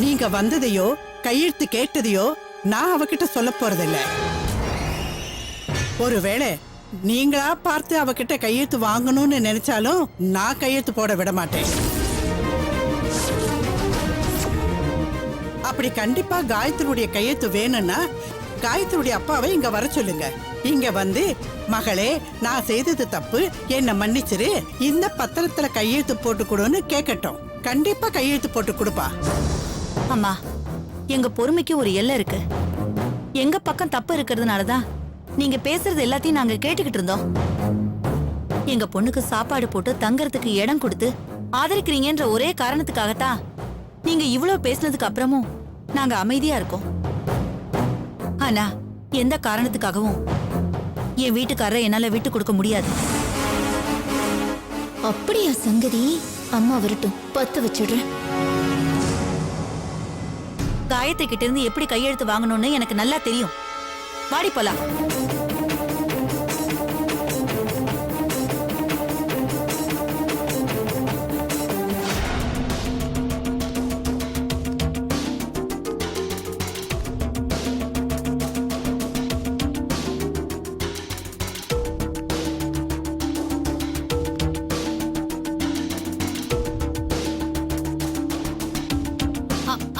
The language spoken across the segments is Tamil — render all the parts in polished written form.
நீங்க வந்ததையோ கையெழுத்து கேட்டதையோ நான் அவகிட்ட சொல்ல போறதில்ல. ஒருவேளை நீங்களா பார்த்து அவகிட்ட கையெழுத்து வாங்கணும்னு நினைச்சாலும் நான் கையெழுத்து போட விட மாட்டேன். அப்படி கண்டிப்பா காயத்ரியுடைய கையெழுத்து வேணும்னா காயத்ரியுடைய அப்பாவை இங்க வர சொல்லுங்க. இங்க வந்து, மகளே நான் செய்தது தப்பு, என்ன மன்னிச்சிரு, இந்த பத்திரத்துல கையெழுத்து போட்டு கொடுன்னு கேட்கட்டும். கண்டிப்பா கையெழுத்து போட்டு கொடுப்பா. அம்மா, எங்க பொறுமைக்கு ஒரு எல்லை இருக்கு. எங்க பக்கம் தப்பு இருக்கிறதுனாலதான் நீங்க பேசுறது எல்லாத்தையும் நாங்க கேட்டுக்கிட்டு இருந்தோம். எங்க பொண்ணுக்கு சாப்பாடு போட்டு தங்கறதுக்கு இடம் கொடுத்து ஆதரிக்கிறீங்கன்ற ஒரே காரணத்துக்காகத்தான் நீங்க இவ்வளவு பேசினதுக்கு அப்புறமும் நாங்க அமைதியா இருக்கோம். ஆனா எந்த காரணத்துக்காகவும் என் வீட்டுக்காரரை என்னால விட்டு கொடுக்க முடியாது. அப்படியா சங்கதி? அம்மா வரட்டும், பத்து வச்சிடுறேன். காயத்தை கிட்ட இருந்து எப்படி கையெழுத்து வாங்கணும்னு எனக்கு நல்லா தெரியும். வாடி போலாம்.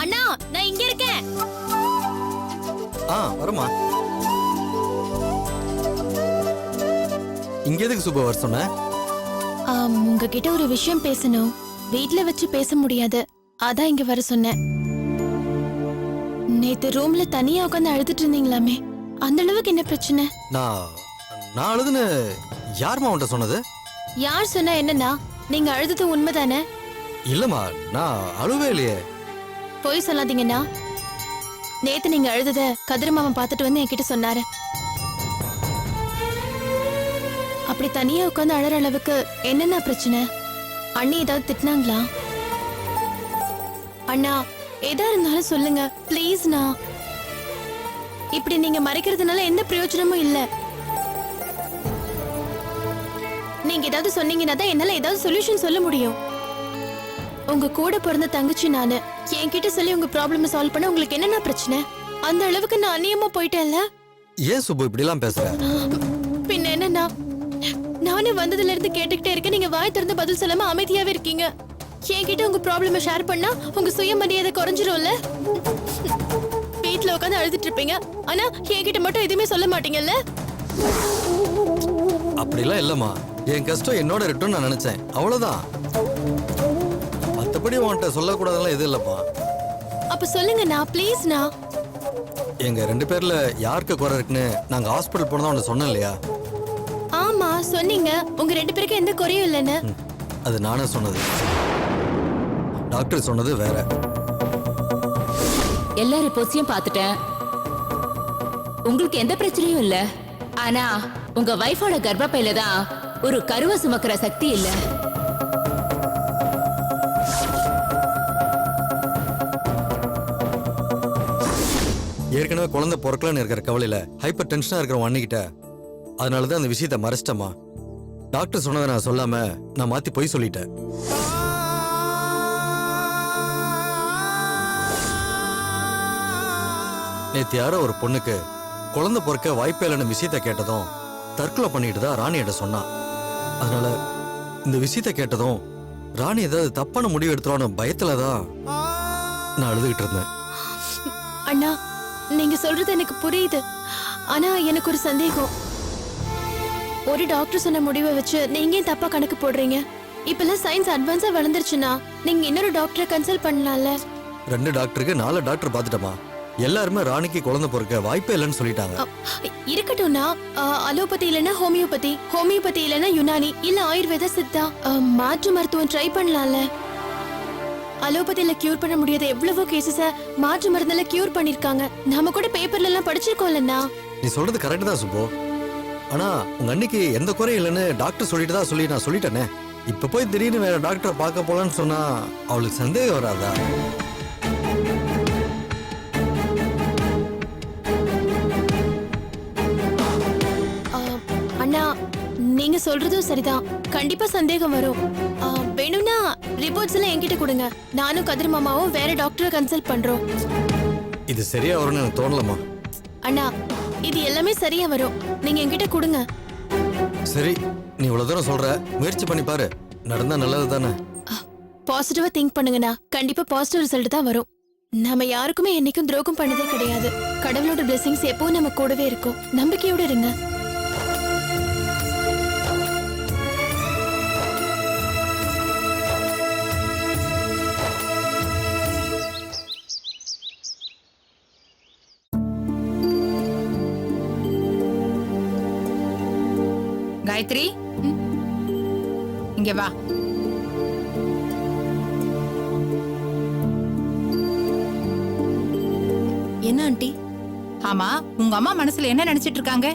அண்ணா, நான் இங்க இருக்கேன். வரமா. இங்க எதுக்கு சுப வர சொன்ன? உங்ககிட்ட ஒரு விஷயம் பேசணும். வீட்ல வச்சு பேச முடியாது, அதான் இங்க வர சொன்னேன். நேத்து ரூம்ல தனியா உட்காந்து அழுதுட்டு இருந்தீங்களாமே, அந்த அளவுக்கு என்ன பிரச்சனை? நான் அழுதுன்னு யாருமா உன்கிட்ட சொன்னது? யார் சொன்னா என்னன்னா, நீங்க அழுதது உண்மைதானே? இல்லம்மா, நான் அழுவே இல்லையே. பொய் சொல்லாதீங்கண்ணா. நேத்து நீங்க அழுதத கதிர் மாமா பார்த்துட்டு வந்து என்கிட்ட சொன்னாரு. அப்படி தனியா உட்காந்து அழற அளவுக்கு என்னென்ன பிரச்சனை? அண்ணி ஏதாவது திட்டினாங்களா? அண்ணா, எதா இருந்தாலும் சொல்லுங்க பிளீஸ்ண்ணா. இப்படி நீங்க மறைக்கிறதுனால எந்த பிரயோஜனமும் இல்ல. நீங்க ஏதாவது சொன்னீங்கன்னா தான் என்னால ஏதாவது சொல்யூஷன் சொல்ல முடியும். உங்க கூட பிறந்த தங்கச்சி நானு. என்கிட்ட சொல்லி உங்க ப்ராப்ளம் சால்வ் பண்ண உங்களுக்கு என்னென்ன பிரச்சனை? அந்த அளவுக்கு நான் அநியமா போயிட்டேன்ல. ஏன் சுப்பு இப்படி எல்லாம் பேசுற? பின்ன என்னன்னா, நானே வந்ததுல இருந்து கேட்டுக்கிட்டே இருக்கேன், நீங்க வாய் திறந்து பதில் சொல்லாம அமைதியாவே இருக்கீங்க. என்கிட்ட உங்க ப்ராப்ளம் ஷேர் பண்ணா உங்க சுயமரியாதை குறைஞ்சிரும்ல. வீட்டுல உட்காந்து அழுதுட்டு இருப்பீங்க, ஆனா என்கிட்ட மட்டும் எதுவுமே சொல்ல மாட்டீங்கல்ல. அப்படிலாம் இல்லம்மா, என் கஷ்டம் என்னோட இருக்கட்டும் நான் நினைச்சேன், அவ்வளவுதான். மத்தபடி உன்கிட்ட சொல்லக்கூடாதெல்லாம் எதுவும் இல்லப்பா. அப்ப சொல்லுங்கண்ணா, பிளீஸ்ண்ணா. எங்க 2 பேர்ல யாருக்கு குறை இருக்குன்னு நாங்க ஹாஸ்பிட்டல் போனதா உன்னை சொன்னேன் இல்லையா? ஆமா சொன்னீங்க, உங்க 2 பேருக்கு எந்த குறையும் இல்லைன்னு. அது நானே சொன்னது, டாக்டர் சொன்னது வேற. எல்லா ரிப்போர்ட்ஸையும் பார்த்துட்டேன், உங்களுக்கு எந்த பிரச்சனையும் இல்ல. ஆனா உங்க வைஃபோட கர்ப்பப்பையில தான் ஒரு கருவை சுமக்கிற சக்தி இல்ல. ஏற்கனவே குழந்தை பிறக்கலன்னு இருக்கிற கவலையில ஹைப்பர் டென்ஷனா இருக்கிற அண்ணிக்கிட்ட, அதனாலதான் அந்த விஷயத்த மறைச்சிட்டமா. டாக்டர் சொன்னதை நான் சொல்லாம நான் மாத்தி போய் சொல்லிட்டேன். நேத்து யாரோ ஒரு பொண்ணுக்கு குழந்தை பிறக்க வாய்ப்பே இல்லைன்னு விஷயத்த கேட்டதும் தற்கொலை பண்ணிட்டு தான் ராணியிட்ட சொன்னான். அதனால இந்த விஷயத்த கேட்டதும் ராணி ஏதாவது தப்பான முடிவு எடுத்துருவான்னு பயத்துலதான் நான் அழுதுகிட்டு இருந்தேன். அண்ணா, நீங்க சொல்றது எனக்கு புரியுது. ஆனா எனக்கு ஒரு சந்தேகம். ஒரு டாக்டர் சொன்ன முடிவை வச்சு நீங்க ஏன் தப்பா கணக்கு போடுறீங்க? இப்பெல்லாம் சயின்ஸ் அட்வான்ஸா வளர்ந்துருச்சுன்னா நீங்க இன்னொரு டாக்டரை கன்சல்ட் பண்ணலாம்ல. 2 டாக்டருக்கு 4 டாக்டர் பார்த்துட்டமா. எல்லாருமே ராணிக்கு குழந்தை பிறக்க வாய்ப்பே இல்லைன்னு சொல்லிட்டாங்க. இருக்கட்டும்னா, அலோபதி இல்லைன்னா ஹோமியோபதி, ஹோமியோபதி இல்லைன்னா யுனானி, இல்ல ஆயுர்வேத, சித்தா, மாற்று மருத்துவம் ட்ரை பண்ணலாம்ல. அலோபதியில கியூர் பண்ண முடியாத எவ்வளவோ கேசஸ மாற்று மருந்துல கியூர் பண்ணிருக்காங்க. நாம கூட பேப்பர்ல எல்லாம் படிச்சிருக்கோம்லண்ணா. நீ சொல்றது கரெக்ட் தான் சுப்பு. ஆனா உங்க அன்னைக்கு எந்த குறையும் இல்லைன்னு டாக்டர் சொல்லிட்டு தான் சொல்லி நான் சொல்லிட்டேனே. இப்ப போய் திடீர்னு வேற டாக்டரை பார்க்க போலான்னு சொன்னா அவளுக்கு சந்தேகம் வராதா? அண்ணா, நீங்க சொல்றதும் சரிதான். கண்டிப்பா சந்தேகம் வரும். வேணும்னா ரிப்போர்ட்ஸ் எல்லாம் என்கிட்ட கொடுங்க. நானும் கதிர் மாமாவும் வேற டாக்டரை கன்சல்ட் பண்றோம். இது சரியா வரும்னு எனக்கு தோணலம்மா. அண்ணா, இது எல்லாமே சரியா வரும். நீங்க என்கிட்ட கொடுங்க. சரி, நீ இவ்வளவு தூரம் சொல்ற, முயற்சி பண்ணி பாரு. நடந்தா நல்லது தானே. பாசிட்டிவா திங்க் பண்ணுங்கண்ணா. கண்டிப்பா பாசிட்டிவ் ரிசல்ட் தான் வரும். நம்ம யாருக்குமே என்னைக்கும் துரோகம் பண்ணதே கிடையாது. கடவுளோட பிளெஸிங்ஸ் எப்பவும் நம்ம கூடவே இருக்கும். நம்பிக்கையோட இருங்க. காயத்ரி, இங்க வா. என்ன ஆண்டி? ஆமா, உங்க அம்மா மனசுல என்ன நினைச்சிட்டு இருக்காங்க?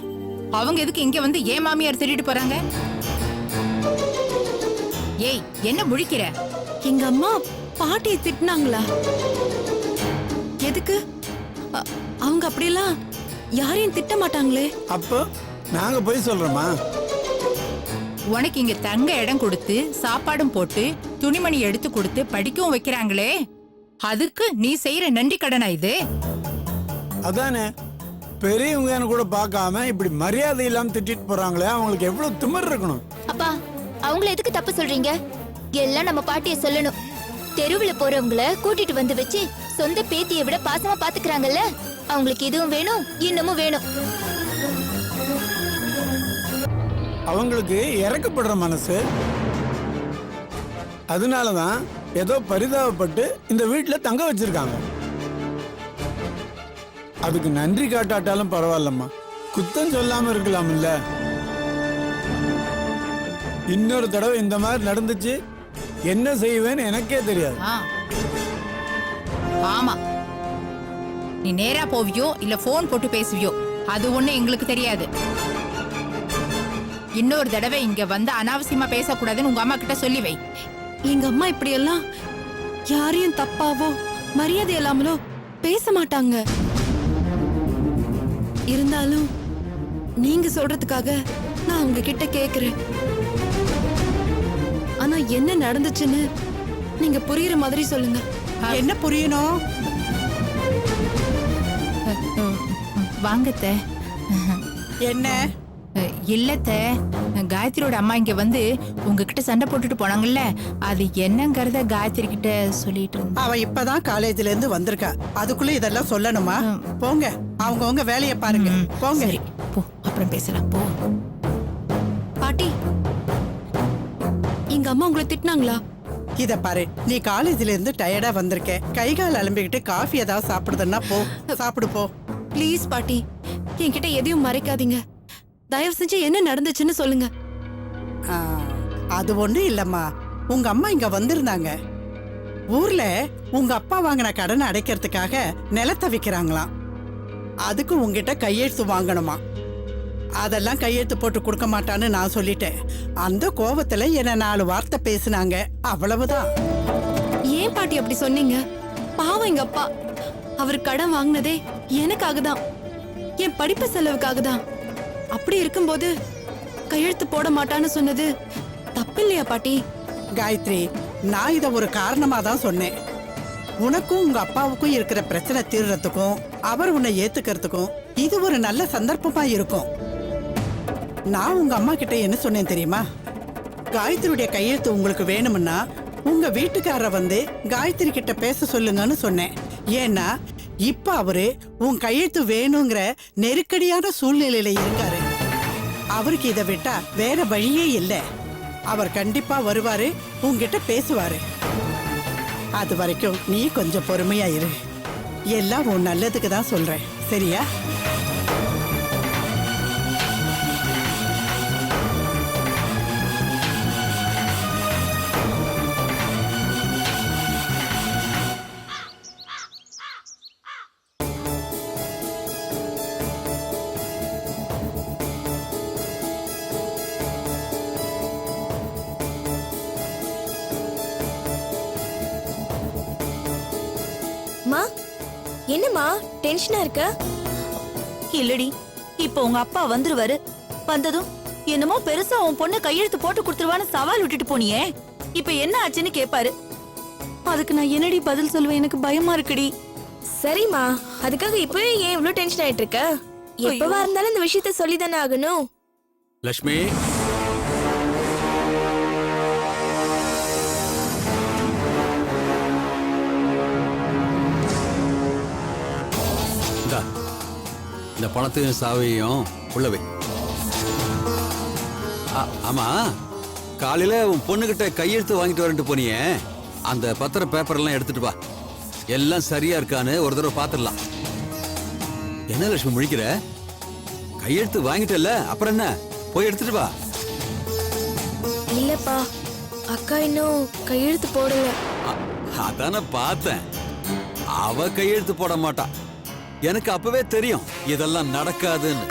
அவங்க எதுக்கு இங்க வந்து ஏன் மாமியார் திருடிட்டு போறாங்க? ஏய், என்ன முழிக்கிற? எங்க அம்மா பாட்டியை திட்டினாங்களா? எதுக்கு? அவங்க அப்படியெல்லாம் யாரையும் திட்ட மாட்டாங்களே. அப்போ நாங்க போய் சொல்றோமா? உனக்கு இங்க தங்க இடம் கொடுத்து சாப்பாடும் போட்டு துணிமணி எடுத்து கொடுத்து படிக்கவும் வைக்கிறாங்களே, அதுக்கு நீ செய்யற நன்றி கடனா இது? அதானே, பெரியவங்க கூட பார்க்காம இப்படி மரியாதை இல்லாம திட்டிட்டு போறாங்களே, அவங்களுக்கு எவ்வளவு திமிர் இருக்கணும். அப்பா, அவங்கள எதுக்கு தப்பு சொல்றீங்க? எல்லாம் நம்ம பாட்டிய சொல்லணும். தெருவுல போறவங்கள கூட்டிட்டு வந்து வச்சு சொந்த பேத்தியை விட பாசமா பாத்துக்கிறாங்கல்ல, அவங்களுக்கு இதுவும் வேணும் இன்னமும் வேணும். அவங்களுக்கு இறக்கப்படுற மனசு. அதனாலதான் ஏதோ பரிதாபப்பட்டு இந்த வீட்டுல தங்க வச்சிருக்காங்க. அதுக்கு நன்றி காட்டாட்டாலும் பரவாயில்லம்மா, குத்தம் சொல்லாம இருக்கலாம்ல. இன்னொரு தடவை இந்த மாதிரி நடந்துச்சு என்ன செய்வேன்னு எனக்கே தெரியாது. ஆமா, நீ நேரா போவியோ இல்ல போன் போட்டு பேசுவியோ அது ஒண்ணு எங்களுக்கு தெரியாது. இன்னொரு தடவை இங்க வந்து அனாவசியமா பேசக்கூடாதுன்னு உங்க அம்மா கிட்ட சொல்லி வை. எங்க அம்மா இப்படி எல்லாம் யாரையும் தப்பாவோ மரியாதை இல்லாமலோ பேச மாட்டாங்க. இருந்தாலும் நீங்க சொல்றதுக்காக நான் உங்ககிட்ட கேக்குறேன். ஆனா என்ன நடந்துச்சுன்னு நீங்க புரியுற மாதிரி சொல்லுங்க. என்ன புரியணும்? வாங்கத்த. என்ன? இல்லத்த, காயத்ரியோட அம்மா இங்க வந்து உங்ககிட்ட சண்டை போட்டுட்டு போனாங்கல்ல, அது என்னங்கறத காயத்ரி கிட்ட சொல்லிட்டு இருந்தா. அவ இப்பதான் காலேஜ்ல இருந்து வந்திருக்கா, அதுக்குள்ள இதெல்லாம் சொல்லணுமா? போங்க, அவங்கவங்க வேலையை பாருங்க. போங்க. சரி, போ, அப்புறம் பேசலாம். போ. பாட்டி, எங்க அம்மா உங்களை திட்டினாங்களா? இத பாரு, நீ காலேஜ்ல இருந்து டயர்டா வந்திருக்க, கை கால் அலம்பிக்கிட்டு காஃபி ஏதாவது சாப்பிடுதுன்னா போ, சாப்பிடு போ. ப்ளீஸ் பாட்டி, என்கிட்ட எதையும் மறைக்காதீங்க. தயவு செஞ்சு என்ன நடந்துச்சுன்னு சொல்லுங்க. ஆ, அது ஒண்ணும் இல்லம்மா. உங்க அம்மா இங்க வந்திருந்தாங்க. ஊர்ல உங்க அப்பா வாங்கின கடனை அடைக்கிறதுக்காக நிலத்தை விக்கிறாங்களாம். அதுக்கு உங்ககிட்ட கையெழுத்து வாங்கணுமா. அதெல்லாம் கையெழுத்து போட்டு கொடுக்க மாட்டான்னு நான் சொல்லிட்டேன். அந்த கோபத்துல என்ன 4 வார்த்தை பேசினாங்க, அவ்வளவுதான். ஏன் பாட்டி அப்படி சொன்னீங்க? பாவம் எங்க அப்பா. அவர் கடன் வாங்கினதே எனக்காக தான், என் படிப்பு செலவுக்காக தான். அப்படி இருக்கும்போது கையெழுத்து போட மாட்டான்னு சொன்னது தப்பு இல்லையா பாட்டி? காயத்ரி, நான் இத ஒரு காரணமா தான் சொன்னேன். உனக்கும் உங்க அப்பாவுக்கும் இருக்கிற பிரச்சனை தீர்றதுக்கும் அவர் உன்னை ஏத்துக்கிறதுக்கும் இது ஒரு நல்ல சந்தர்ப்பமா இருக்கும். நான் உங்க அம்மா கிட்ட என்ன சொன்னேன் தெரியுமா? காயத்ரியுடைய கையெழுத்து உங்களுக்கு வேணும்னா உங்க வீட்டுக்காரரை வந்து காயத்ரி கிட்ட பேச சொல்லுங்கன்னு சொன்னேன். ஏன்னா இப்ப அவரு உன் கையெழுத்து வேணுங்கிற நெருக்கடியான சூழ்நிலையில இருக்காரு. அவருக்கு இதை விட்டா வேற வழியே இல்லை. அவர் கண்டிப்பா வருவாரு, உன்கிட்ட பேசுவாரு. அது வரைக்கும் நீ கொஞ்சம் பொறுமையா இரு. எல்லாம் உன் நல்லதுக்கு தான் சொல்றேன், சரியா? மா, என்னம்மா டென்ஷனா இருக்க? இல்லடி, இப்போ உங்க அப்பா வந்துருவாரு. வந்ததும் என்னமோ பெருசா உன் பொண்ணு கையெழுத்து போட்டு கொடுத்துருவான்னு சவால் விட்டுட்டு போனியே இப்ப என்ன ஆச்சுன்னு கேப்பாரு. அதுக்கு நான் என்னடி பதில் சொல்லுவேன்? எனக்கு பயமா இருக்குடி. சரிம்மா, அதுக்காக இப்பவே ஏன் இவ்ளோ டென்ஷன் ஆயிட்டு இருக்க? எப்பவா இருந்தாலும் இந்த விஷயத்த சொல்லி தானே ஆகணும். லட்சுமி, இந்தா, இந்த பணத்தையும் சாவையும் உள்ளவை. ஆமா, காலையில உன் பொண்ணுகிட்ட கையெழுத்து வாங்கிட்டு வரட்டு போனியே, அந்த பத்திர பேப்பர் எல்லாம் எடுத்துட்டு வா. எல்லாம் சரியா இருக்கான்னு ஒரு தடவை பாத்துடலாம். என்ன லட்சுமி முழிக்கிற? கையெழுத்து வாங்கிட்டல, அப்புறம் என்ன? போய் எடுத்துட்டு வா. இல்லப்பா, அக்கா இன்னும் கையெழுத்து போடல. அதான பார்த்தேன். அவ கையெழுத்து போட மாட்டா. எனக்கு அப்பவே தெரியும் இதெல்லாம் நடக்காதுன்னு.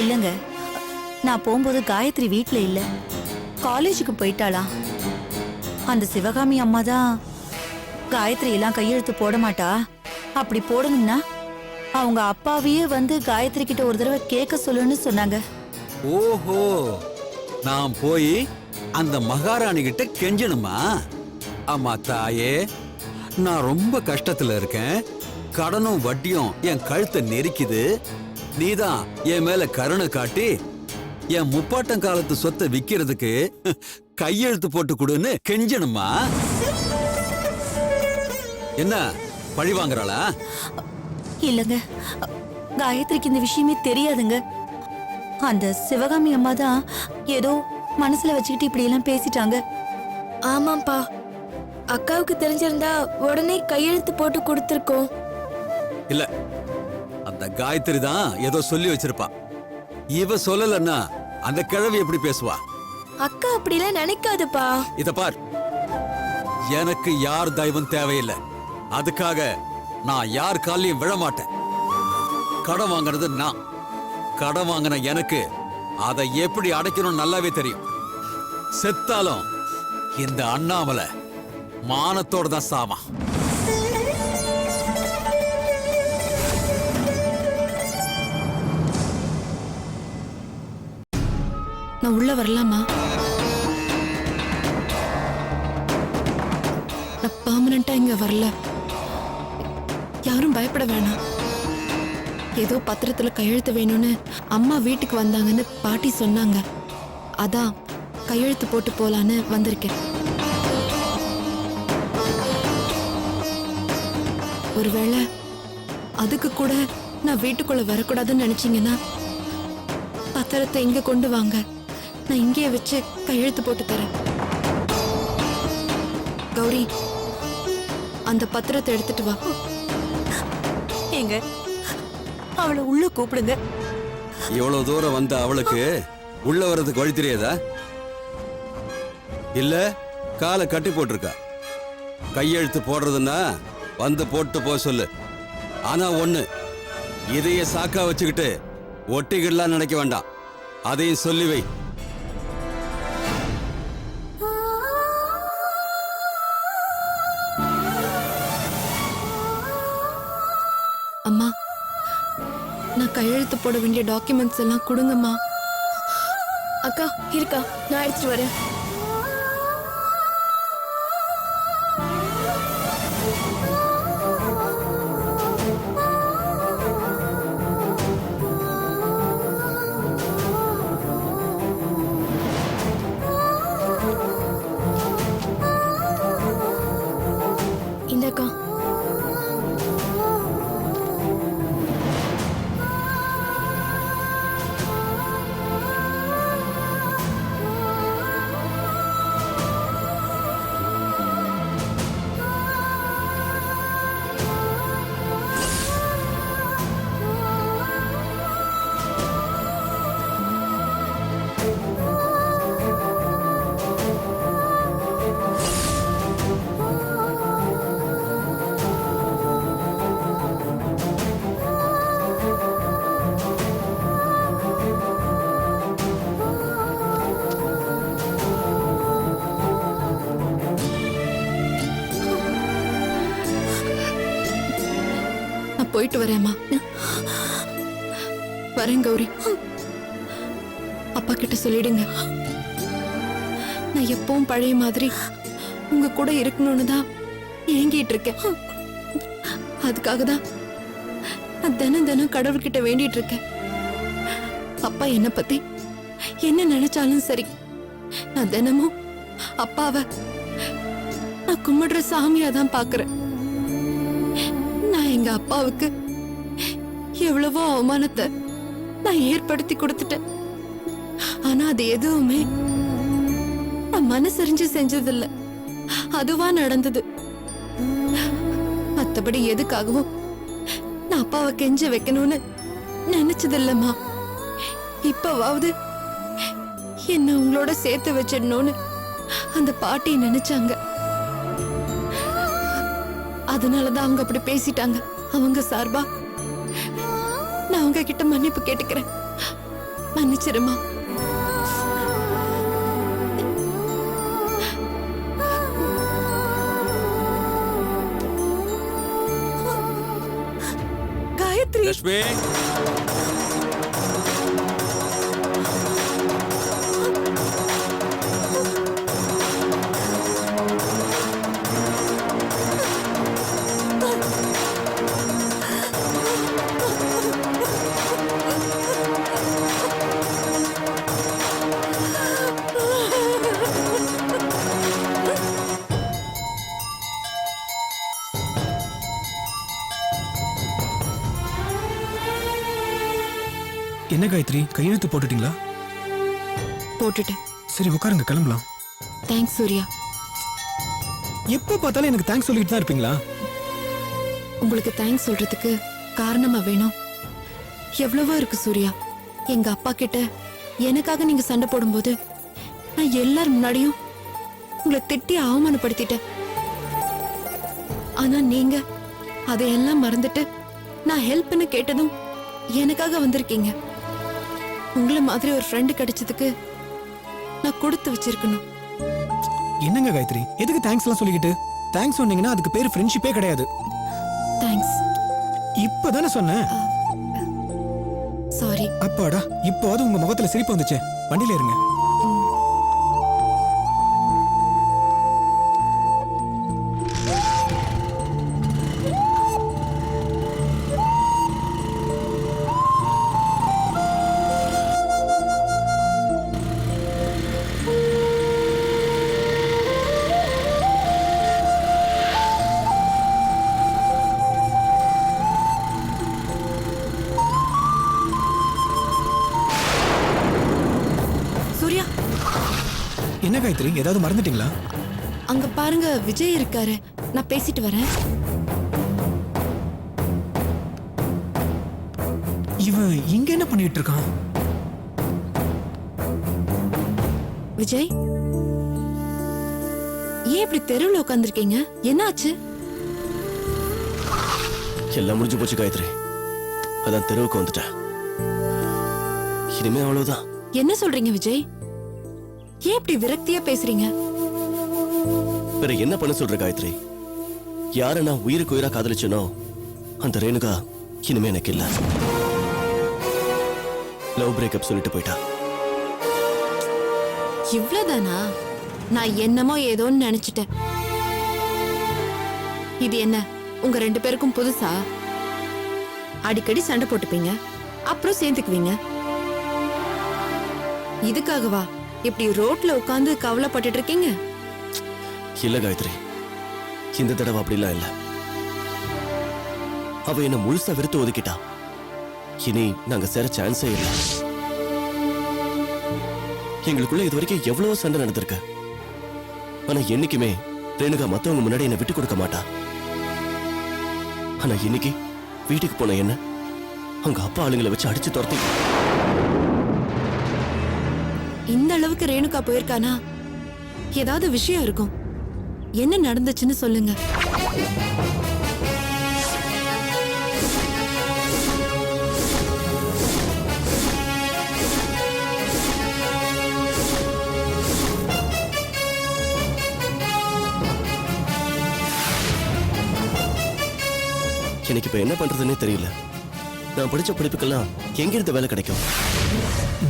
இல்லங்க, நான் போகும்போது காயத்ரி வீட்ல இல்ல, காலேஜுக்கு போயிட்டாளா. அந்த சிவகாமி அம்மா தான் காயத்ரி எல்லாம் கையெழுத்து போட மாட்டா, அப்படி போடணும்னா அவங்க அப்பாவையே வந்து காயத்ரி கிட்ட ஒரு தடவை கேட்க சொல்லுன்னு சொன்னாங்க. ஓஹோ, நான் போய் அந்த மகாராணி கிட்ட கெஞ்சணுமா? அம்மா தாயே, நான் ரொம்ப கஷ்டத்துல இருக்கேன். கடனும் வட்டியும் என் கழுத்தை நெரிக்குது. நீதான் என் மேல கருணை காட்டி என் முப்பாட்டம் காலத்து சொத்தை விக்கிறதுக்கு கையெழுத்து போட்டு கொடுன்னு கெஞ்சணுமா? என்ன பழி வாங்குறாளா? இல்லங்க, காயத்ரிக்கு இந்த விஷயமே தெரியாதுங்க. அந்த சிவகாமி அம்மா தான் ஏதோ மனசுல வச்சுக்கிட்டு இப்படி எல்லாம் பேசிட்டாங்க. ஆமாப்பா, அக்காவுக்கு தெரிஞ்சிருந்தா உடனே கையெழுத்து போட்டு கொடுத்துருக்கோம். இல்ல, அந்த காயத்ரி தான் ஏதோ சொல்லி வச்சிருப்பா. இவ சொல்லலன்னா அந்த கிழவி எப்படி பேசுவா? அக்கா அப்படிலாம் நினைக்காதுப்பா. இத பார், எனக்கு யார் தெய்வம் தேவையில்லை. அதுக்காக நான் யார் காலையும் விழ மாட்டேன். கடன் வாங்கினது நான். கடன் வாங்கின எனக்கு அதை எப்படி அடைக்கணும் நல்லாவே தெரியும். செத்தாலும் இந்த அண்ணாமலை மானத்தோட தான் சாமா. நான் உள்ள வரலாமா? நான் பெர்மனண்டா இங்க வரல. யாரும் பயப்பட வேணாம். ஏதோ பத்திரத்துல கையெழுத்து வேணும்னு அம்மா வீட்டுக்கு வந்தாங்கன்னு பாட்டி சொன்னாங்க. அதான் கையெழுத்து போட்டு போலான்னு வந்திருக்கேன். ஒருவேளை அதுக்கு கூட நான் வீட்டுக்குள்ள வரக்கூடாதுன்னு நினைச்சீங்கன்னா பத்திரத்தை இங்க கொண்டு வாங்க. நான் இங்கேயே வச்சு கையெழுத்து போட்டு தரேன். கௌரி, அந்த பத்திரத்தை எடுத்துட்டு வா. ஏங்க, அவளை உள்ள கூப்பிடுங்க. இவ்வளவு தூரம் வந்த அவளுக்கு உள்ள வர்றதுக்கு வழி தெரியாதா? இல்ல காலை கட்டி போட்டிருக்கா. கையெழுத்து போடுறதுன்னா வந்து போட்டு போ சொல்லு. ஆனா ஒண்ணு, இதைய சாக்கா வச்சுக்கிட்டு ஒட்டிக்கிடலாம் நினைக்க வேண்டாம். அதையும் சொல்லி வை. அம்மா, நான் கையெழுத்து போட வேண்டிய டாக்குமெண்ட்ஸ் எல்லாம் கொடுங்கம்மா. அக்கா இருக்கா, நான் எடுத்துட்டு வரேன். இந்தக்கா. போயிட்டு வரேம்மா. வரேன் கௌரி. அப்பா கிட்ட சொல்லிடுங்க. நான் எப்பவும் பழைய மாதிரி உங்க கூட இருக்கணும்னு தான் ஏங்கிட்டு இருக்கேன். அதுக்காக தான் நான் தினம் தினம் கடவுள்கிட்ட வேண்டிட்டு இருக்கேன். அப்பா என்ன பத்தி என்ன நினைச்சாலும் சரி, நான் தினமும் அப்பாவை நான் கும்பிடுற சாமியா தான் பாக்குறேன். நான் எங்க அப்பாவுக்கு எவ்வளவோ அவமானத்தை நான் ஏற்படுத்தி கொடுத்துட்டேன். ஆனா அது எதுவுமே நான் மனசறிஞ்சு செஞ்சதில்ல, அதுவா நடந்தது. மத்தபடி எதுக்காகவும் நான் அப்பாவை கெஞ்ச வைக்கணும்னு நினைச்சதில்லம்மா. இப்பவாவது என்ன உங்களோட சேர்த்து வச்சிடணும்னு அந்த பாட்டி நினைச்சாங்க. அதனாலதான் அவங்க அப்படி பேசிட்டாங்க. அவங்க சார்பா நான் அவங்க கிட்ட மன்னிப்பு கேட்டுக்கிறேன். மன்னிச்சிருமா. காயத்ரி, லட்சுமி, என்ன காயத்ரி, கையெழுத்து போட்டுட்டீங்களா? போட்டுட்டேன். சரி உட்காருங்க, கிளம்பலாம். தேங்க்ஸ் சூர்யா. எப்ப பார்த்தாலும் எனக்கு தேங்க்ஸ் சொல்லிட்டு தான் இருப்பீங்களா? உங்களுக்கு தேங்க்ஸ் சொல்றதுக்கு காரணமா வேணும். எவ்வளவோ இருக்கு சூர்யா. எங்க அப்பா கிட்ட எனக்காக நீங்க சண்டை போடும்போது நான் எல்லார் முன்னாடியும் உங்களை திட்டி அவமானப்படுத்திட்டேன். ஆனா நீங்க அதையெல்லாம் மறந்துட்டு நான் ஹெல்ப்னு கேட்டதும் எனக்காக வந்திருக்கீங்க. உங்களை மாதிரி ஒரு ஃப்ரெண்டு கிடைச்சதுக்கு நான் கொடுத்து வச்சிருக்கணும். என்னங்க காயத்ரி, எதுக்கு தேங்க்ஸ் எல்லாம் சொல்லிக்கிட்டு? தேங்க்ஸ் சொன்னீங்கன்னா அதுக்கு பேர் ஃப்ரெண்ட்ஷிப்பே கிடையாது. தேங்க்ஸ். இப்பதானே சொன்னேன். சாரி. அப்பாடா, இப்போது உங்க முகத்துல சிரிப்பு வந்துச்சே. வண்டியில இருங்க. சூர்யா, என்ன காயத்ரி, ஏதாவது மறந்துட்டீங்களா? அங்க பாருங்க, விஜய் இருக்காரு. நான் பேசிட்டு வரேன். இவன் இங்க என்ன பண்ணிட்டு இருக்கான்? விஜய், ஏன் இப்படி தெருவில் உட்காந்துருக்கீங்க? என்னாச்சு? எல்லாம் முடிஞ்சு போச்சு காயத்ரி. அதான் தெருவுக்கு வந்துட்டேன். இனிமே அவ்வளவுதான். என்ன சொல்றீங்க விஜய்? ஏன் இப்படி விரக்தியா பேசுறீங்க? வேற என்ன பண்ண சொல்ற காயத்ரி? யார நான் உயிருக்கு உயிரா காதலிச்சனோ அந்த ரேணுகா இனிமே எனக்கு இல்ல. லவ் பிரேக்கப் சொல்லிட்டு போயிட்டா. இவ்வளவுதானா? நான் என்னமோ ஏதோன்னு நினைச்சிட்டேன். இது என்ன உங்க 2 பேருக்கும் புதுசா? அடிக்கடி சண்டை போட்டுப்பீங்க, அப்புறம் சேர்ந்துக்குவீங்க. இதுக்காகவா இப்படி ரோட்ல உட்கார்ந்து கவலைப்பட்டுட்டு இருக்கீங்க? இல்ல காயத்ரி, இந்த தடவை அப்படிலாம் இல்ல. அவ என்ன முழுசா வெறுத்து ஒதுக்கிட்டா. இனி நாங்க சேர சான்ஸே இல்ல. எங்களுக்குள்ள இது வரைக்கும் எவ்வளவோ சண்டை நடந்திருக்கு. ஆனா என்னைக்குமே ரேணுகா மத்தவங்க முன்னாடி என்ன விட்டு கொடுக்க மாட்டா. ஆனா இன்னைக்கு வீட்டுக்கு போன என்ன அவங்க அப்பா ஆளுங்களை வச்சு அடிச்சு துரத்தி. இந்த அளவுக்கு ரேணுகா போயிருக்கானா? ஏதாவது விஷயம் இருக்கும். என்ன நடந்துச்சுன்னு சொல்லுங்க. எனக்கு இப்ப என்ன பண்றதுன்னே தெரியல. நான் படிச்ச படிப்புக்கெல்லாம் எங்க இருந்து வேலை கிடைக்கும்?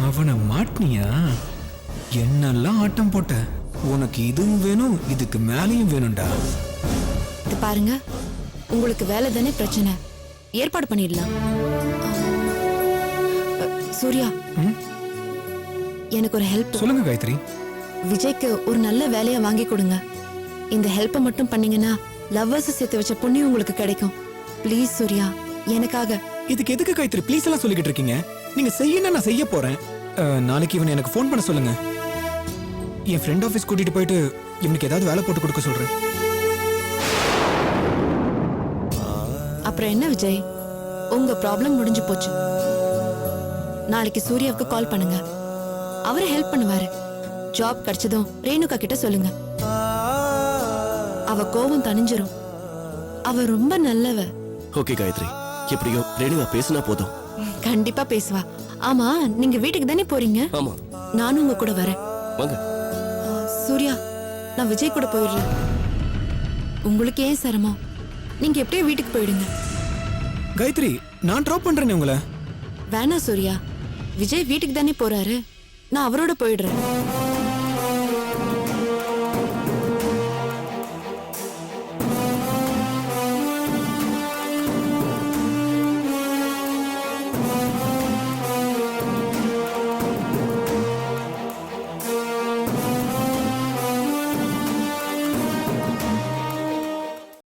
அவனை மாட்டினியா? என்னெல்லாம் ஆட்டம் போட்ட. உனக்கு இதுவும் வேணும், இதுக்கு மேலேயும் வேணும்டா. இது பாருங்க, உங்களுக்கு வேலை தானே பிரச்சனை, ஏற்பாடு பண்ணிடலாம். சூர்யா, எனக்கு ஒரு ஹெல்ப். சொல்லுங்க காயத்ரி. விஜய்க்கு ஒரு நல்ல வேலையை வாங்கி கொடுங்க. இந்த ஹெல்ப்பை மட்டும் பண்ணீங்கன்னா லவ்வர்ஸ் சேர்த்து வச்ச புண்ணியம் உங்களுக்கு கிடைக்கும். ப்ளீஸ் சூர்யா, எனக்காக. இதுக்கு எதுக்கு காயத்ரி ப்ளீஸ் எல்லாம் சொல்லிக்கிட்டு இருக்கீங்க? நீங்க செய்யணும், நான் செய்ய போறேன். நாளைக்கு இவனை எனக்கு ஃபோன் பண்ண சொல்லுங்க. என் ஃப்ரெண்ட் ஆஃபீஸ் கூட்டிட்டு போயிட்டு இவனுக்கு ஏதாவது வேலை போட்டு கொடுக்க சொல்றேன். அப்புறம் என்ன விஜய், உங்க ப்ராப்ளம் முடிஞ்சு போச்சு. நாளைக்கு சூர்யாவுக்கு கால் பண்ணுங்க, அவரை ஹெல்ப் பண்ணுவாரு. ஜாப் கிடைச்சதும் ரேணுகா கிட்ட சொல்லுங்க. அவ கோபம் தணிஞ்சிரும். அவ ரொம்ப நல்லவ. ஓகே காயத்ரி, எப்படியோ ரேணுகா பேசினா போதும். கண்டிப்பா பேசுவா. ஆமா, நீங்க வீட்டுக்கு தானே போறீங்க? ஆமா, நானும் உங்க கூட வரேன். வாங்க. சூர்யா, நான் விஜய் கூட போயிடுறேன். உங்களுக்கு ஏன் சிரமம்? நீங்க எப்படியோ வீட்டுக்கு போயிடுங்க. காயத்ரி, நான் ட்ராப் பண்றேனே உங்களை. வேணா சூர்யா, விஜய் வீட்டுக்கு தானே போறாரு, நான் அவரோட போயிடுறேன்.